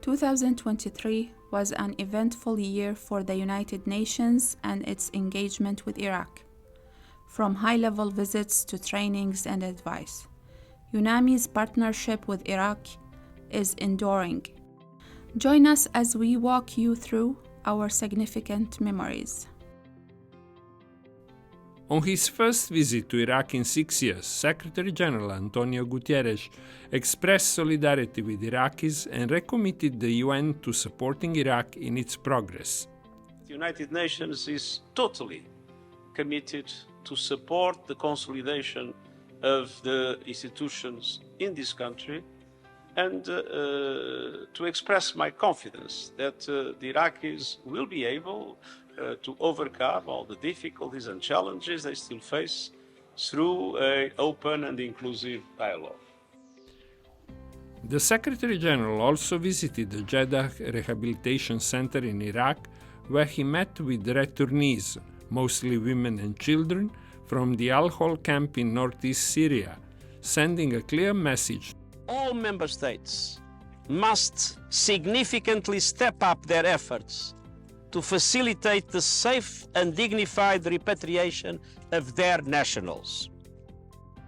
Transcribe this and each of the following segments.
2023 was an eventful year for the United Nations and its engagement with Iraq, from high-level visits to trainings and advice. UNAMI's partnership with Iraq is enduring. Join us as we walk you through our significant memories. On his first visit to Iraq in 6 years, Secretary General Antonio Gutierrez expressed solidarity with Iraqis and recommitted the UN to supporting Iraq in its progress. The United Nations is totally committed to support the consolidation of the institutions in this country and to express my confidence that the Iraqis will be able to overcome all the difficulties and challenges they still face through an open and inclusive dialogue. The Secretary General also visited the Jeddah Rehabilitation Center in Iraq, where he met with returnees, mostly women and children, from the Al-Hol camp in northeast Syria, sending a clear message. All member states must significantly step up their efforts to facilitate the safe and dignified repatriation of their nationals.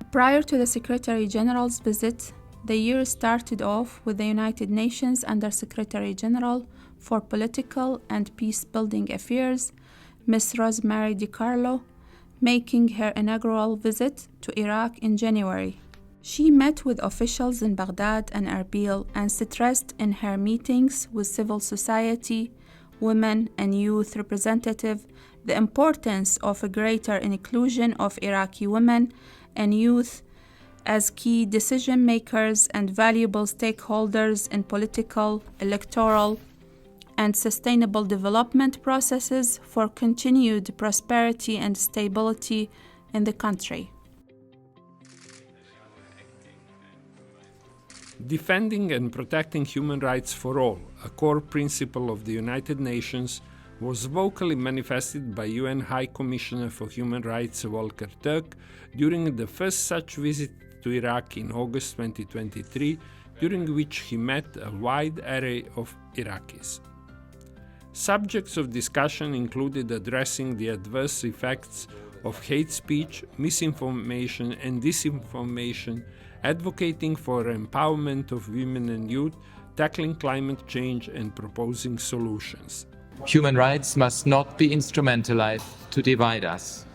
Prior to the Secretary General's visit, the year started off with the United Nations Under Secretary General for Political and Peace-Building Affairs, Ms. Rosary De Carlo, making her inaugural visit to Iraq in January. She met with officials in Baghdad and Erbil and stressed in her meetings with civil society, women and youth representatives the importance of a greater inclusion of Iraqi women and youth as key decision makers and valuable stakeholders in political, electoral, and sustainable development processes for continued prosperity and stability in the country. Defending and protecting human rights for all, a core principle of the United Nations, was vocally manifested by UN High Commissioner for Human Rights Volker Turk during the first such visit to Iraq in August 2023, during which he met a wide array of Iraqis. Subjects of discussion included addressing the adverse effects of hate speech, misinformation and disinformation, advocating for empowerment of women and youth, tackling climate change and proposing solutions. Human rights must not be instrumentalized to divide us.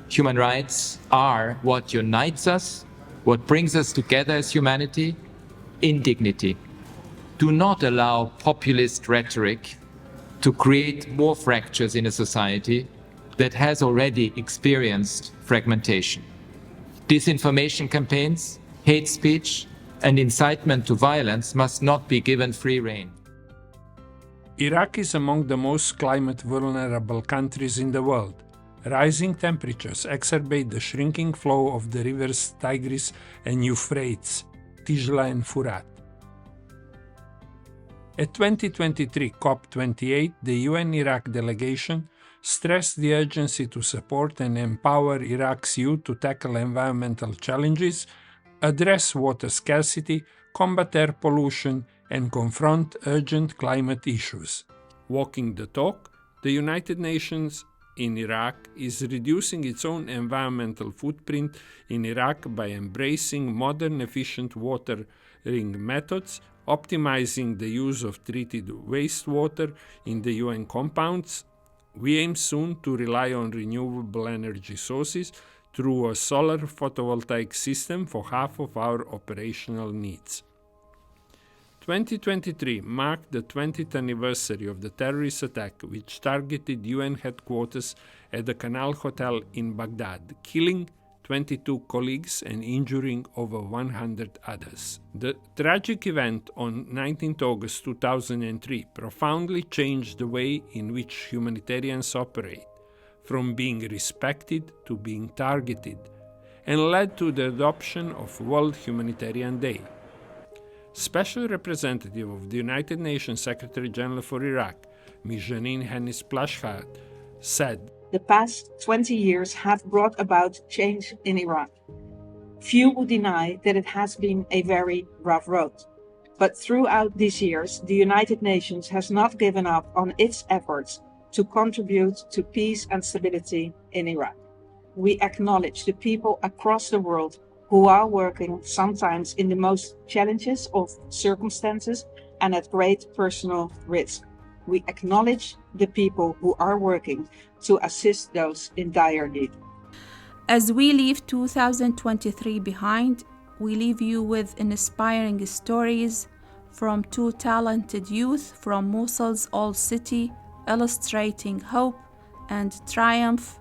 Human rights are what unites us, what brings us together as humanity, in dignity. Do not allow populist rhetoric to create more fractures in a society that has already experienced fragmentation. Disinformation campaigns, hate speech, and incitement to violence must not be given free rein. Iraq is among the most climate vulnerable countries in the world. Rising temperatures exacerbate the shrinking flow of the rivers Tigris and Euphrates, Tijla and Furat. At 2023 COP28, the UN Iraq delegation stressed the urgency to support and empower Iraq's youth to tackle environmental challenges, address water scarcity, combat air pollution, and confront urgent climate issues. Walking the talk, the United Nations in Iraq is reducing its own environmental footprint in Iraq by embracing modern, efficient watering methods, optimizing the use of treated wastewater in the UN compounds. We aim soon to rely on renewable energy sources through a solar photovoltaic system for half of our operational needs. 2023 marked the 20th anniversary of the terrorist attack which targeted UN headquarters at the Canal Hotel in Baghdad, killing 22 colleagues and injuring over 100 others. The tragic event on 19 August 2003 profoundly changed the way in which humanitarians operate, from being respected to being targeted, and led to the adoption of World Humanitarian Day. Special Representative of the United Nations Secretary General for Iraq, Ms. Janine Hennis-Plasschaert, said, "The past 20 years have brought about change in Iraq. Few would deny that it has been a very rough road. But throughout these years, the United Nations has not given up on its efforts to contribute to peace and stability in Iraq. We acknowledge the people across the world who are working sometimes in the most challenges of circumstances and at great personal risk. We acknowledge the people who are working to assist those in dire need. As we leave 2023 behind, we leave you with inspiring stories from two talented youth from Mosul's old city, illustrating hope and triumph,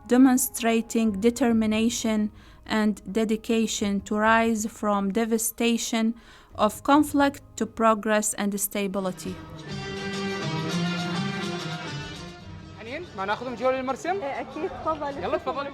demonstrating determination and dedication to rise from devastation of conflict to progress and stability. ما ناخذهم جوله للمرسم؟ اكيد تفضل. يلا تفضلوا.